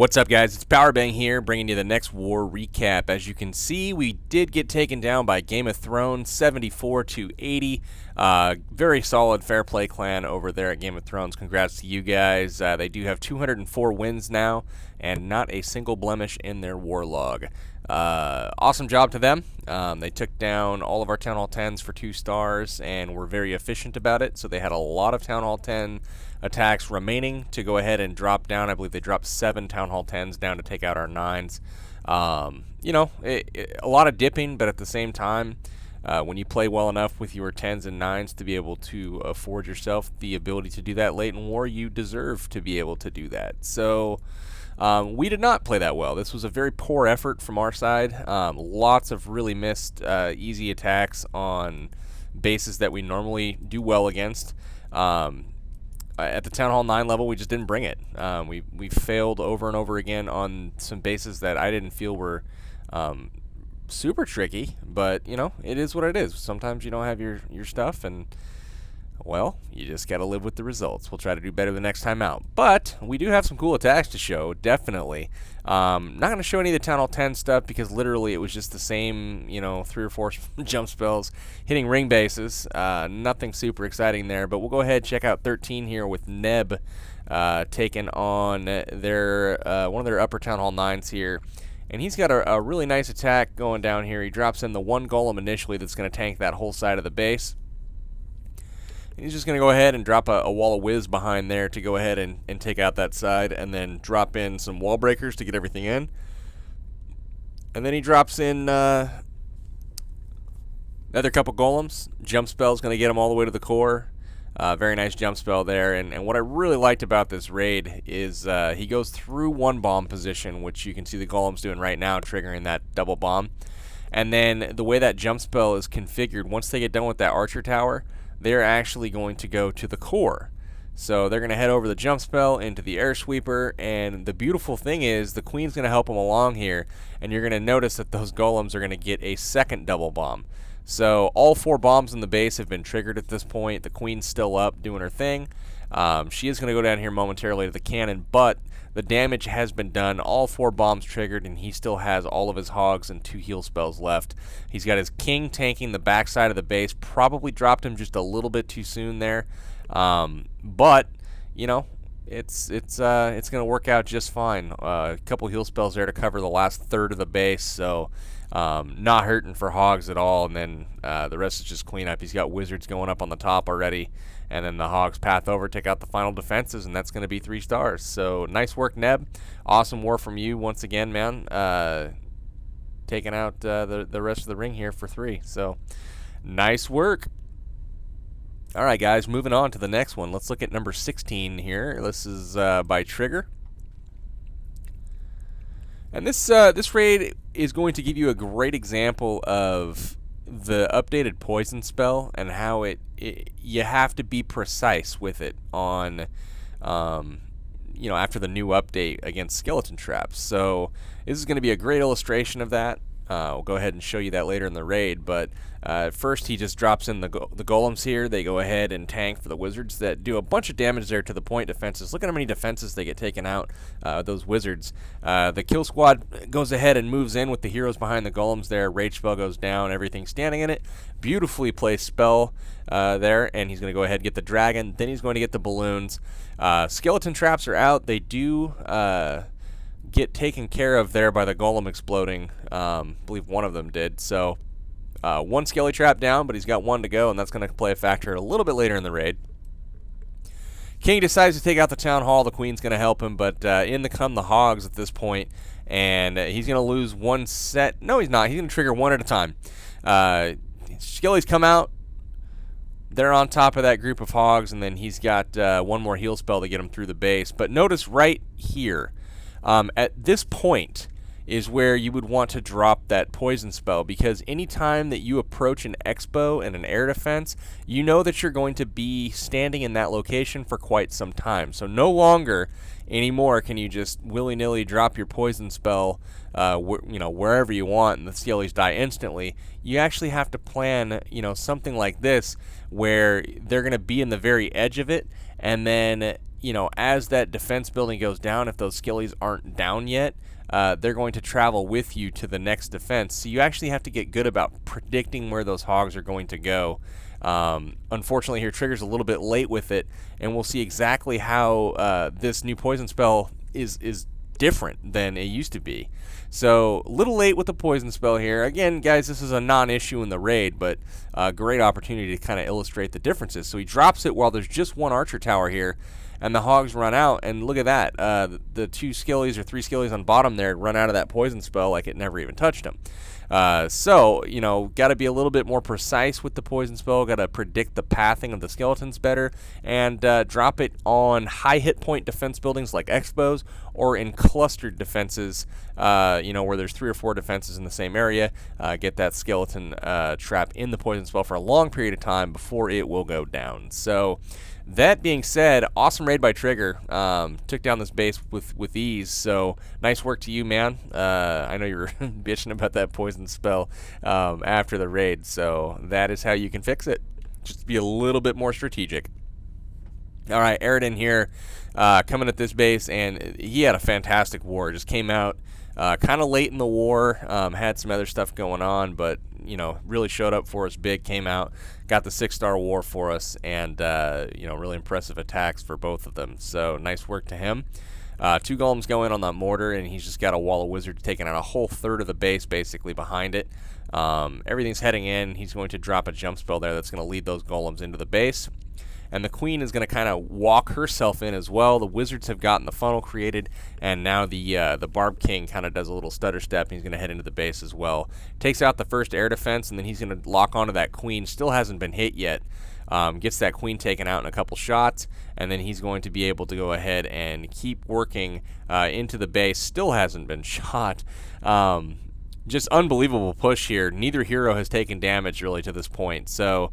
What's up, guys? It's Powerbang here, bringing you the next war recap. As you can see, we did get taken down by Game of Thrones, 74-80. Very solid Fairplay clan over there at Game of Thrones. Congrats to you guys. They do have 204 wins now, and not a single blemish in their war log. Awesome job to them. They took down all of our Town Hall 10s for 2 stars, and were very efficient about it. So they had a lot of Town Hall 10 attacks remaining to go ahead and drop down. I believe they dropped 7 Town Hall 10s down to take out our 9s. A lot of dipping, but at the same time, when you play well enough with your 10s and 9s to be able to afford yourself the ability to do that late in war, you deserve to be able to do that. So we did not play that well. This was a very poor effort from our side. Lots of really missed easy attacks on bases that we normally do well against. At the Town Hall 9 level, we just didn't bring it. We failed over and over again on some bases that I didn't feel were super tricky, but it is what it is. Sometimes you don't have your stuff, and well, you just got to live with the results. We'll try to do better the next time out. But we do have some cool attacks to show, definitely. Not going to show any of the Town Hall 10 stuff because literally it was just the same, 3 or 4 jump spells hitting ring bases. Nothing super exciting there, but we'll go ahead and check out 13 here with Neb taking on their one of their upper Town Hall 9s here. And he's got a really nice attack going down here. He drops in the 1 golem initially that's going to tank that whole side of the base. He's just going to go ahead and drop a wall of whiz behind there to go ahead and take out that side, and then drop in some wall breakers to get everything in. And then he drops in another couple golems. Jump spell is going to get him all the way to the core. Very nice jump spell there. And what I really liked about this raid is he goes through 1 bomb position, which you can see the golems doing right now, triggering that double bomb. And then the way that jump spell is configured, once they get done with that archer tower, they're actually going to go to the core. So they're going to head over the jump spell into the air sweeper, and the beautiful thing is the queen's going to help them along here, and you're going to notice that those golems are going to get a second double bomb. So all 4 bombs in the base have been triggered at this point. The queen's still up doing her thing. She is going to go down here momentarily to the cannon, but the damage has been done. All 4 bombs triggered, and he still has all of his hogs and 2 heal spells left. He's got his king tanking the backside of the base. Probably dropped him just a little bit too soon there, but it's going to work out just fine. A couple heal spells there to cover the last third of the base, so not hurting for hogs at all. And then the rest is just cleanup. He's got wizards going up on the top already. And then the hogs path over, take out the final defenses, and that's going to be 3 stars. So nice work, Neb. Awesome war from you once again, man. Taking out the rest of the ring here for 3. So nice work. All right, guys, moving on to the next one. Let's look at number 16 here. This is by Trigger. And this raid is going to give you a great example of the updated poison spell and how you have to be precise with it on after the new update against skeleton traps. So this is going to be a great illustration of that. We'll go ahead and show you that later in the raid, but first he just drops in the golems here. They go ahead and tank for the wizards that do a bunch of damage there to the point defenses. Look at how many defenses they get taken out, those wizards. The kill squad goes ahead and moves in with the heroes behind the golems there. Rage spell goes down, everything standing in it. Beautifully placed spell there, and he's going to go ahead and get the dragon. Then he's going to get the balloons. Skeleton traps are out. They do get taken care of there by the golem exploding. I believe one of them did. So 1 skelly trap down, but he's got 1 to go, and that's going to play a factor a little bit later in the raid. King decides to take out the town hall. The queen's going to help him, but in come the hogs at this point, and he's going to lose 1 set. No, he's not. He's going to trigger 1 at a time. Skellies come out. They're on top of that group of hogs, and then he's got 1 more heal spell to get him through the base. But notice right here, at this point, is where you would want to drop that poison spell, because anytime that you approach an expo and an air defense, you know that you're going to be standing in that location for quite some time. So no longer anymore can you just willy-nilly drop your poison spell wherever you want and the skellies die instantly. You actually have to plan something like this where they're going to be in the very edge of it, and then as that defense building goes down, if those skellies aren't down yet, they're going to travel with you to the next defense. So you actually have to get good about predicting where those hogs are going to go. Unfortunately here, Trigger's a little bit late with it, and we'll see exactly how this new poison spell is different than it used to be. So a little late with the poison spell here. Again, guys, this is a non-issue in the raid, but a great opportunity to kind of illustrate the differences. So he drops it while there's just one archer tower here, and the hogs run out, and look at that. The 2 skellies or 3 skellies on bottom there run out of that poison spell like it never even touched them. So, got to be a little bit more precise with the poison spell, got to predict the pathing of the skeletons better, and drop it on high hit point defense buildings like expos, or in clustered defenses, where there's 3 or 4 defenses in the same area. Get that skeleton trap in the poison spell for a long period of time before it will go down. So, that being said, awesome raid by Trigger. Took down this base with ease, so nice work to you, man. I know you were bitching about that poison spell after the raid, so that is how you can fix it. Just be a little bit more strategic. All right, Eridan here coming at this base, and he had a fantastic war. Just came out kind of late in the war, had some other stuff going on, but really showed up for us big, came out, got the 6-star war for us, and really impressive attacks for both of them. So nice work to him. 2 golems go in on that mortar, and he's just got a wall of wizards taking out a whole third of the base basically behind it. Everything's heading in. He's going to drop a jump spell there that's going to lead those golems into the base. And the queen is going to kind of walk herself in as well. The wizards have gotten the funnel created, and now the Barb King kind of does a little stutter step, and he's going to head into the base as well. Takes out the first air defense, and then he's going to lock onto that queen. Still hasn't been hit yet. Gets that queen taken out in a couple shots, and then he's going to be able to go ahead and keep working into the base. Still hasn't been shot. Just unbelievable push here. Neither hero has taken damage really to this point. So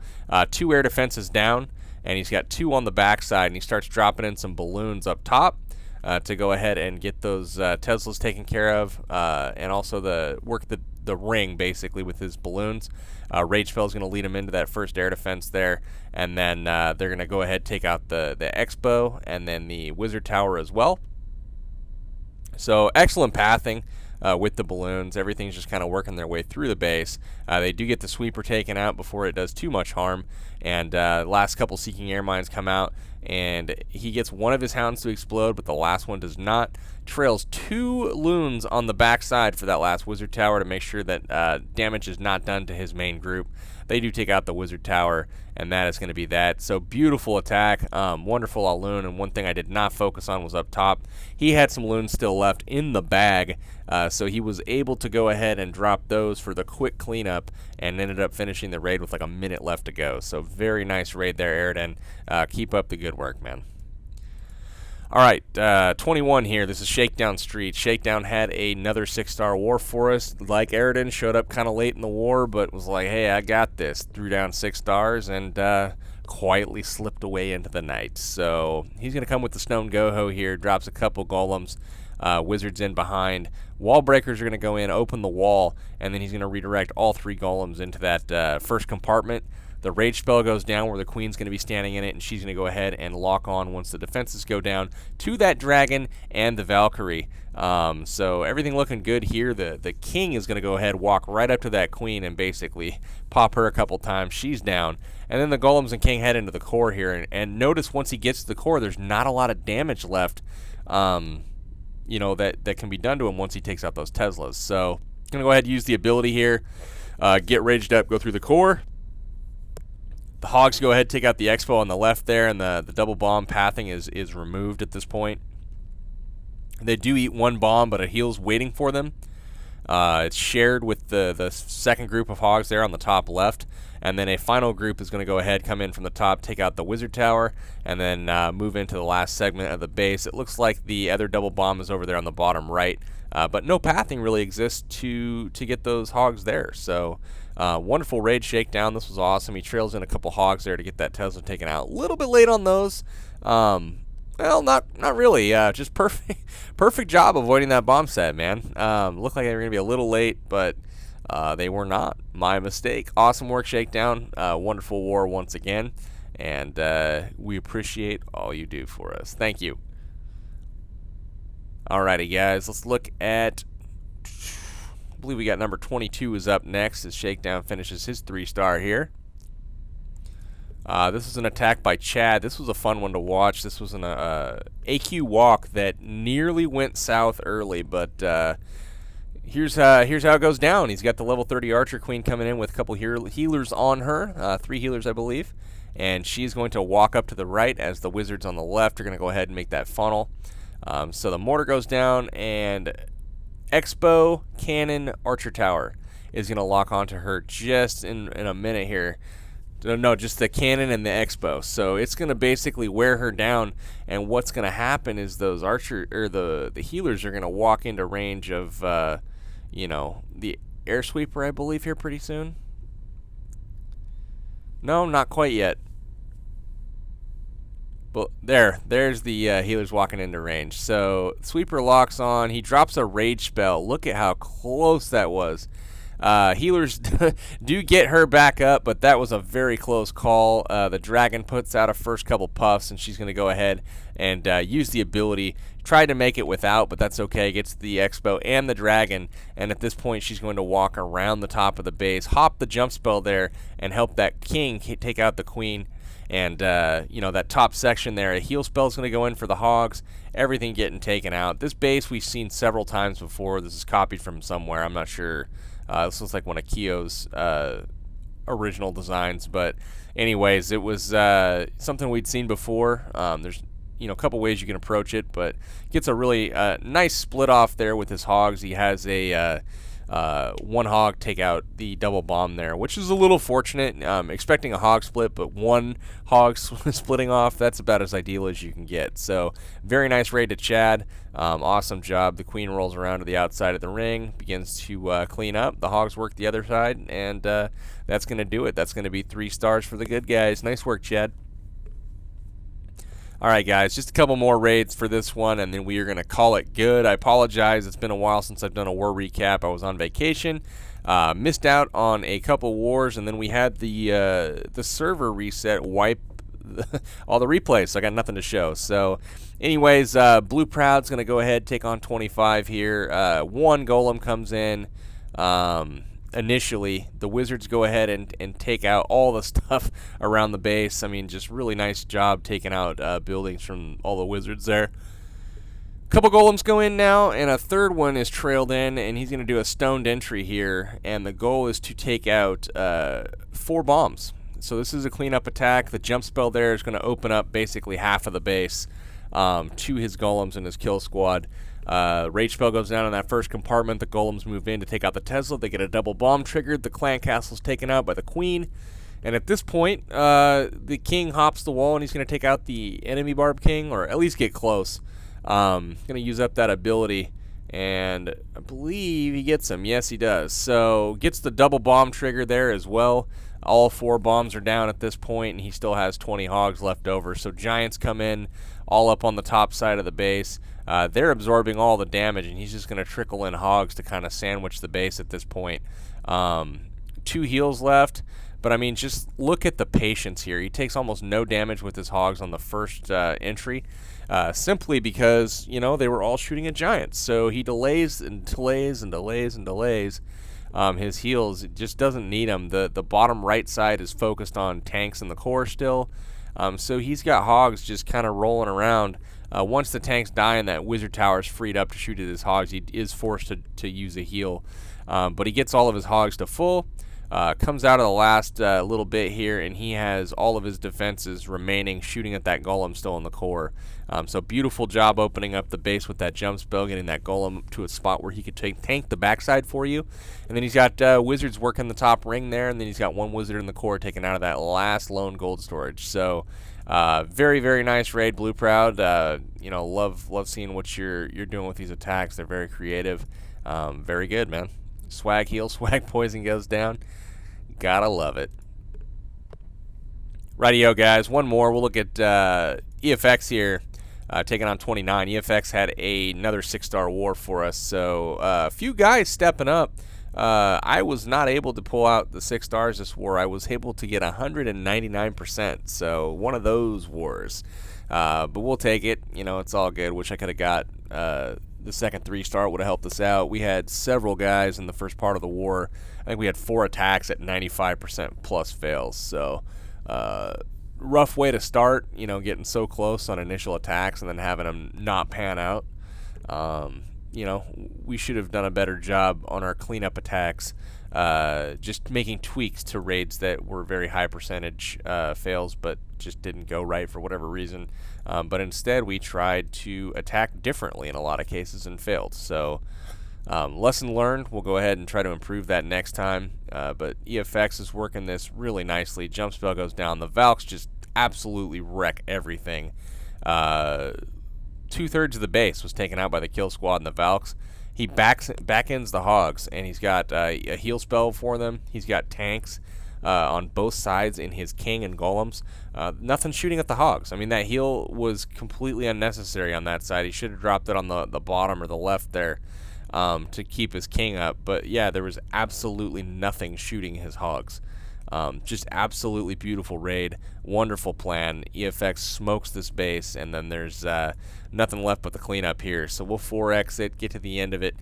2 air defenses down, and he's got 2 on the backside, and he starts dropping in some balloons up top to go ahead and get those Teslas taken care of, and also work the ring basically with his balloons. Rage spell is going to lead him into that first air defense there, and then they're going to go ahead and take out the expo and then the wizard tower as well. So excellent pathing with the balloons. Everything's just kind of working their way through the base. They do get the sweeper taken out before it does too much harm, and last couple seeking air mines come out, and he gets one of his hounds to explode, but the last one does not. Trails 2 loons on the backside for that last wizard tower to make sure that damage is not done to his main group. They do take out the wizard tower, and that is going to be that. So beautiful attack, wonderful all loon, and one thing I did not focus on was up top. He had some loons still left in the bag, so he was able to go ahead and drop those for the quick cleanup, and ended up finishing the raid with like a minute left to go. So very nice raid there, Eridan. Keep up the good work, man. All right, 21 here. This is Shakedown Street. Shakedown had another 6-star war for us. Like Eridan, showed up kind of late in the war, but was like, hey, I got this. Threw down 6 stars and quietly slipped away into the night. So he's going to come with the Stone Goho here. Drops a couple golems. Wizards in behind. Wall breakers are going to go in, open the wall, and then he's going to redirect all 3 golems into that first compartment. The rage spell goes down where the queen's going to be standing in it, and she's going to go ahead and lock on once the defenses go down to that dragon and the Valkyrie. So everything looking good here. The king is going to go ahead, walk right up to that queen, and basically pop her a couple times. She's down. And then the golems and king head into the core here. And notice once he gets to the core, there's not a lot of damage left, that can be done to him once he takes out those Teslas. So going to go ahead and use the ability here. Get raged up, go through the core. The hogs go ahead, take out the expo on the left there, and the double bomb pathing is removed at this point. They do eat 1 bomb, but a heal's waiting for them. It's shared with the second group of hogs there on the top left, and then a final group is going to go ahead, come in from the top, take out the wizard tower, and then move into the last segment of the base. It looks like the other double bomb is over there on the bottom right, but no pathing really exists to get those hogs there. So wonderful raid Shakedown. This was awesome. He trails in a couple hogs there to get that Tesla taken out. A little bit late on those. Well, not really. Just perfect job avoiding that bomb set, man. Looked like they were gonna be a little late, but they were not. My mistake. Awesome work, Shakedown. Wonderful war once again, and we appreciate all you do for us. Thank you. Alrighty, guys. Let's look at. I believe we got number 22 is up next as Shakedown finishes his 3-star here. This was an attack by Chad. This was a fun one to watch. This was an AQ walk that nearly went south early, but here's how it goes down. He's got the level 30 Archer Queen coming in with a couple healers on her, 3 healers, I believe, and she's going to walk up to the right as the wizards on the left are going to go ahead and make that funnel. So the mortar goes down, and Expo Cannon Archer Tower is going to lock onto her just in a minute here. No, just the cannon and the Expo. So it's going to basically wear her down, and what's going to happen is those archer or the healers are going to walk into range of you know, the air sweeper, I believe, here pretty soon. No, not quite yet. But there's the healers walking into range. So sweeper locks on. He drops a rage spell. Look at how close that was. Healers do get her back up, but that was a very close call. The dragon puts out a first couple puffs, and she's going to go ahead and use the ability. Tried to make it without, but that's okay. Gets the Expo and the dragon, and at this point she's going to walk around the top of the base, hop the jump spell there, and help that king take out the queen. And, you know, that top section there, a heal spell is going to go in for the hogs. Everything getting taken out. This base we've seen several times before. This is copied from somewhere. I'm not sure. This looks like one of Keo's original designs. But anyways, it was something we'd seen before. There's, you know, a couple ways you can approach it, but gets a really nice split off there with his hogs. He has a one hog take out the double bomb there, which is a little fortunate. Expecting a hog split, but one hog splitting off, that's about as ideal as you can get. So very nice raid to Chad. Awesome job. The queen rolls around to the outside of the ring, begins to clean up. The hogs work the other side, and that's going to do it. That's going to be 3 stars for the good guys. Nice work, Chad. Alright guys, just a couple more raids for this one, and then we are going to call it good. I apologize, it's been a while since I've done a war recap. I was on vacation, missed out on a couple wars, and then we had the server reset wipe all the replays, so I got nothing to show. So anyways, BlueProud's going to go ahead, take on 25 here. 1 golem comes in. Initially, the wizards go ahead and take out all the stuff around the base. I mean, just really nice job taking out buildings from all the wizards there. Couple golems go in now, and a third one is trailed in, and he's going to do a stoned entry here, and the goal is to take out 4 bombs. So this is a cleanup attack. The jump spell there is going to open up basically half of the base to his golems and his kill squad. Rage spell goes down in that first compartment. The golems move in to take out the Tesla. They get a double bomb triggered. The clan castle's taken out by the queen. And at this point, the king hops the wall, and he's going to take out the enemy Barb King, or at least get close. Going to use up that ability, and I believe he gets him. Yes, he does. So gets the double bomb trigger there as well. All 4 bombs are down at this point, and he still has 20 hogs left over. So giants come in all up on the top side of the base. They're absorbing all the damage, and he's just going to trickle in hogs to kind of sandwich the base at this point. 2 heals left, but I mean, just look at the patience here. He takes almost no damage with his hogs on the first entry, simply because, you know, they were all shooting at giants. So he delays and delays and delays and delays his heals. It just doesn't need them. The bottom right side is focused on tanks in the core still. So he's got hogs just kind of rolling around. Once the tanks die and that wizard tower is freed up to shoot at his hogs, he is forced to use a heal. But he gets all of his hogs to full. Comes out of the last little bit here, and he has all of his defenses remaining, shooting at that golem still in the core. So beautiful job opening up the base with that jump spell, getting that golem to a spot where he could tank the backside for you. And then he's got wizards working the top ring there, and then he's got one wizard in the core taking out of that last lone gold storage. So very, very nice raid, BlueProud. You know, love seeing what you're doing with these attacks. They're very creative. Very good, man. Swag heal, swag poison goes down. Gotta love it. Rightio, guys. One more. We'll look at EFX here, taking on 29. EFX had another 6-star war for us, so a few guys stepping up. I was not able to pull out the 6 stars this war. I was able to get 199%, so one of those wars. But we'll take it. You know, it's all good. Wish I could have got the second 3-star. Would have helped us out. We had several guys in the first part of the war. I think we had 4 attacks at 95% plus fails. So rough way to start, you know, getting so close on initial attacks and then having them not pan out. You know, we should have done a better job on our cleanup attacks, just making tweaks to raids that were very high percentage fails, but just didn't go right for whatever reason. But instead, we tried to attack differently in a lot of cases and failed. So lesson learned. We'll go ahead and try to improve that next time. But EFX is working this really nicely. Jump spell goes down. The Valks just absolutely wreck everything. 2/3 of the base was taken out by the kill squad and the Valks. He back ends the Hogs, and he's got a heal spell for them. He's got tanks on both sides in his king and golems. Nothing shooting at the Hogs. I mean, that heal was completely unnecessary on that side. He should have dropped it on the bottom or the left there to keep his king up. But yeah, there was absolutely nothing shooting his Hogs. Just absolutely beautiful raid, wonderful plan. EFX smokes this base, and then there's nothing left but the cleanup here. So we'll 4x it, get to the end of it.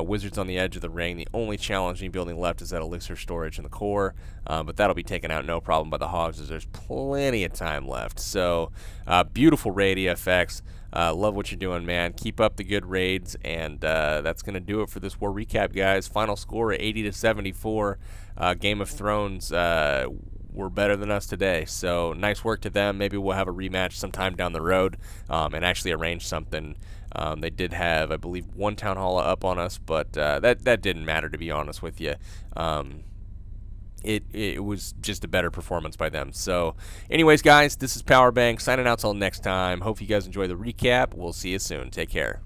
Wizards on the edge of the ring. The only challenging building left is that elixir storage in the core, but that'll be taken out no problem by the Hogs, as there's plenty of time left. So beautiful raid, EFX. Love what you're doing, man. Keep up the good raids, and that's going to do it for this war recap, guys. Final score 80-74. Game of Thrones were better than us today, so nice work to them. Maybe we'll have a rematch sometime down the road and actually arrange something. They did have, I believe, one town hall up on us, but that didn't matter, to be honest with you. It was just a better performance by them. So anyways, guys, this is Powerbang signing out till next time. Hope you guys enjoy the recap. We'll see you soon. Take care.